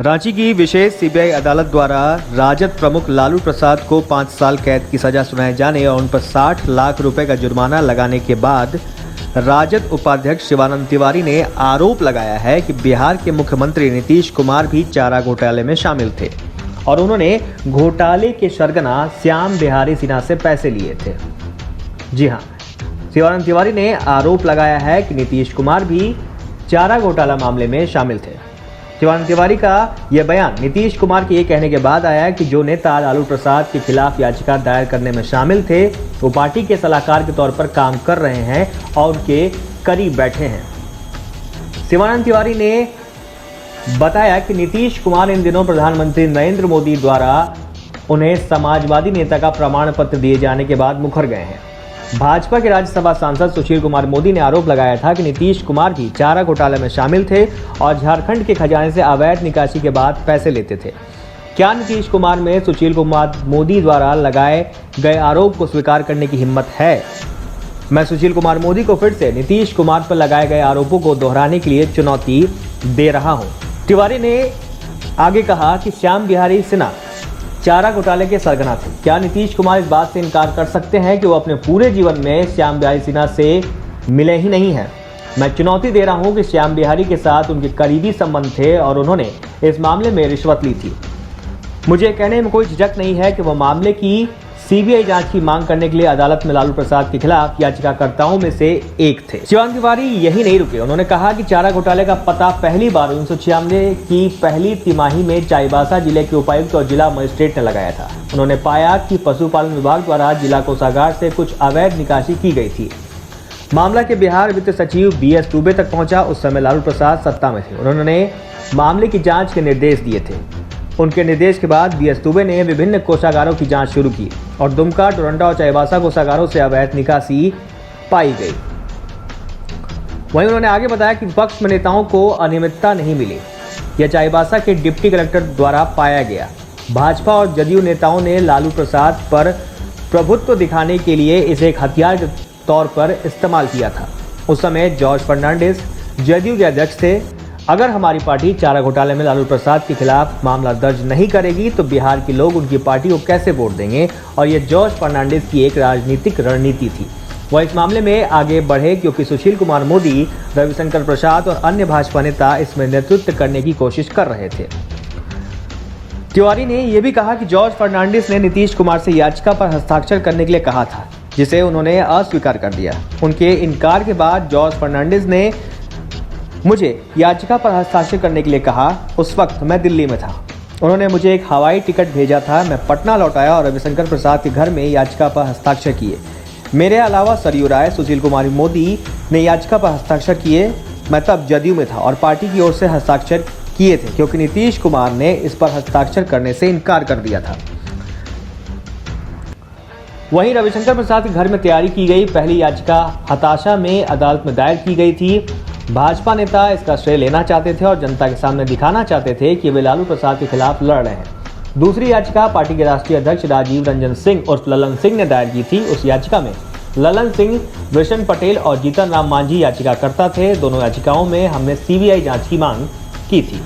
रांची की विशेष सीबीआई अदालत द्वारा राजद प्रमुख लालू प्रसाद को 5 साल कैद की सजा सुनाए जाने और उन पर 60 लाख रुपए का जुर्माना लगाने के बाद राजद उपाध्यक्ष शिवानंद तिवारी ने आरोप लगाया है कि बिहार के मुख्यमंत्री नीतीश कुमार भी चारा घोटाले में शामिल थे और उन्होंने घोटाले के सरगना श्याम बिहारी सिन्हा से पैसे लिए थे। जी हां, शिवानंद तिवारी ने आरोप लगाया है कि नीतीश कुमार भी चारा घोटाला मामले में शामिल थे। शिवानंद तिवारी का यह बयान नीतीश कुमार के ये कहने के बाद आया कि जो नेता लालू प्रसाद के खिलाफ याचिका दायर करने में शामिल थे वो पार्टी के सलाहकार के तौर पर काम कर रहे हैं और उनके करीब बैठे हैं। शिवानंद तिवारी ने बताया कि नीतीश कुमार इन दिनों प्रधानमंत्री नरेंद्र मोदी द्वारा उन्हें समाजवादी नेता का प्रमाण पत्र दिए जाने के बाद मुकर गए हैं। भाजपा के राज्यसभा सांसद सुशील कुमार मोदी ने आरोप लगाया था कि नीतीश कुमार भी चारा घोटाले में शामिल थे और झारखंड के खजाने से अवैध निकासी के बाद पैसे लेते थे। क्या नीतीश कुमार में सुशील कुमार मोदी द्वारा लगाए गए आरोप को स्वीकार करने की हिम्मत है? मैं सुशील कुमार मोदी को फिर से नीतीश कुमार पर लगाए गए आरोपों को दोहराने के लिए चुनौती दे रहा हूं। तिवारी ने आगे कहा कि श्याम बिहारी सिन्हा चारा घोटाले के सरगना थे। क्या नीतीश कुमार इस बात से इनकार कर सकते हैं कि वो अपने पूरे जीवन में श्याम बिहारी सिन्हा से मिले ही नहीं हैं? मैं चुनौती दे रहा हूं कि श्याम बिहारी के साथ उनके करीबी संबंध थे और उन्होंने इस मामले में रिश्वत ली थी। मुझे कहने में कोई झिझक नहीं है कि वो मामले की सीबीआई जांच की मांग करने के लिए अदालत में लालू प्रसाद के खिलाफ याचिकाकर्ताओं में से एक थे। शिवानंद तिवारी यही नहीं रुके। उन्होंने कहा कि चारा घोटाले का पता पहली बार 1996 की पहली तिमाही में चाईबासा जिले के उपायुक्त और जिला मजिस्ट्रेट ने लगाया था। उन्होंने पाया कि पशुपालन विभाग द्वारा जिला कोषागार से कुछ अवैध निकासी की गई थी। मामला के बिहार वित्त सचिव BS दुबे तक पहुंचा। उस समय लालू प्रसाद सत्ता में थे। उन्होंने मामले की जाँच के निर्देश दिए थे। उनके निर्देश के बाद BS दुबे ने विभिन्न कोषागारों की जांच शुरू की और दुमका, डोरंडा और चाईबासा कोषागारों से अवैध निकासी पाई गई। वहीं उन्होंने आगे बताया कि विपक्ष में नेताओं को अनियमितता नहीं मिली। यह चाईबासा के डिप्टी कलेक्टर द्वारा पाया गया। भाजपा और जदयू नेताओं ने लालू प्रसाद पर प्रभुत्व दिखाने के लिए इसे एक हथियार के तौर पर इस्तेमाल किया था। उस समय जॉर्ज फर्नांडिस जदयू के अध्यक्ष थे। अगर हमारी पार्टी चारा घोटाले में लालू प्रसाद के खिलाफ मामला दर्ज नहीं करेगी तो बिहार के लोग उनकी पार्टी को कैसे वोट देंगे? और ये जॉर्ज फर्नांडिस की एक राजनीतिक रणनीति थी। वह इस मामले में आगे बढ़े क्योंकि सुशील कुमार मोदी, रविशंकर प्रसाद और अन्य भाजपा नेता इसमें नेतृत्व करने की कोशिश कर रहे थे। तिवारी ने यह भी कहा कि जॉर्ज फर्नांडिस ने नीतीश कुमार से याचिका पर हस्ताक्षर करने के लिए कहा था, जिसे उन्होंने अस्वीकार कर दिया। उनके इनकार के बाद जॉर्ज फर्नांडिस ने मुझे याचिका पर हस्ताक्षर करने के लिए कहा। उस वक्त मैं दिल्ली में था। उन्होंने मुझे एक हवाई टिकट भेजा था। मैं पटना लौट आया और रविशंकर प्रसाद के घर में याचिका पर हस्ताक्षर किए। मेरे अलावा सरयू राय, सुशील कुमार मोदी ने याचिका पर हस्ताक्षर किए। मैं तब जदयू में था और पार्टी की ओर से हस्ताक्षर किए थे क्योंकि नीतीश कुमार ने इस पर हस्ताक्षर करने से इनकार कर दिया था। वहीं रविशंकर प्रसाद के घर में तैयारी की गई पहली याचिका हताशा में अदालत में दायर की गई थी। भाजपा नेता इसका श्रेय लेना चाहते थे और जनता के सामने दिखाना चाहते थे कि वे लालू प्रसाद के खिलाफ लड़ रहे हैं। दूसरी याचिका पार्टी के राष्ट्रीय अध्यक्ष राजीव रंजन सिंह उर्फ ललन सिंह ने दायर की थी। उस याचिका में ललन सिंह, वृषण पटेल और जीतन राम मांझी याचिकाकर्ता थे। दोनों याचिकाओं में हमने सीबीआई जांच की मांग की थी।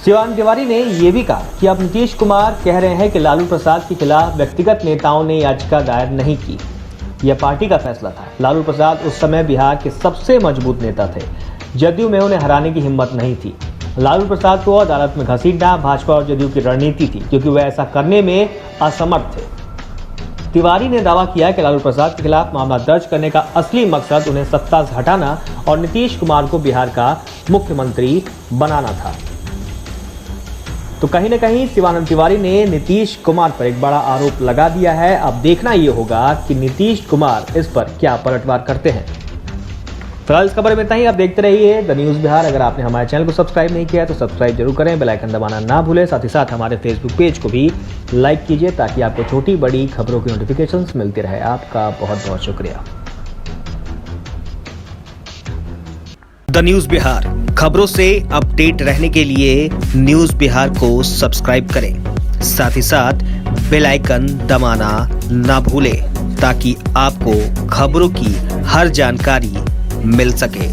शिवानंद तिवारी ने यह भी कहा कि अब नीतीश कुमार कह रहे हैं कि लालू प्रसाद के खिलाफ व्यक्तिगत नेताओं ने याचिका दायर नहीं की। यह पार्टी का फैसला था। लालू प्रसाद उस समय बिहार के सबसे मजबूत नेता थे। जदयू में उन्हें हराने की हिम्मत नहीं थी। लालू प्रसाद को अदालत में घसीटना भाजपा और जदयू की रणनीति थी क्योंकि वह ऐसा करने में असमर्थ थे। तिवारी ने दावा किया कि लालू प्रसाद के खिलाफ मामला दर्ज करने का असली मकसद उन्हें सत्ता से हटाना और नीतीश कुमार को बिहार का मुख्यमंत्री बनाना था। तो कहीं न कहीं शिवानंद तिवारी ने नीतीश कुमार पर एक बड़ा आरोप लगा दिया है। अब देखना यह होगा कि नीतीश कुमार इस पर क्या पलटवार करते हैं। फिलहाल इस खबर में इतना ही। आप देखते रहिए द न्यूज़ बिहार। अगर आपने हमारे चैनल को सब्सक्राइब नहीं किया है तो सब्सक्राइब जरूर करें, बेल आइकन दबाना ना भूलें। साथ ही साथ हमारे फेसबुक पेज को भी लाइक कीजिए ताकि आपको छोटी बड़ी खबरों की नोटिफिकेशंस मिलती रहे। आपका बहुत बहुत शुक्रिया। द न्यूज़ बिहार, खबरों से अपडेट रहने के लिए न्यूज़ बिहार को सब्सक्राइब करें। साथ ही साथ बेल आइकन दबाना ना भूलें ताकि आपको खबरों की हर जानकारी मिल सके।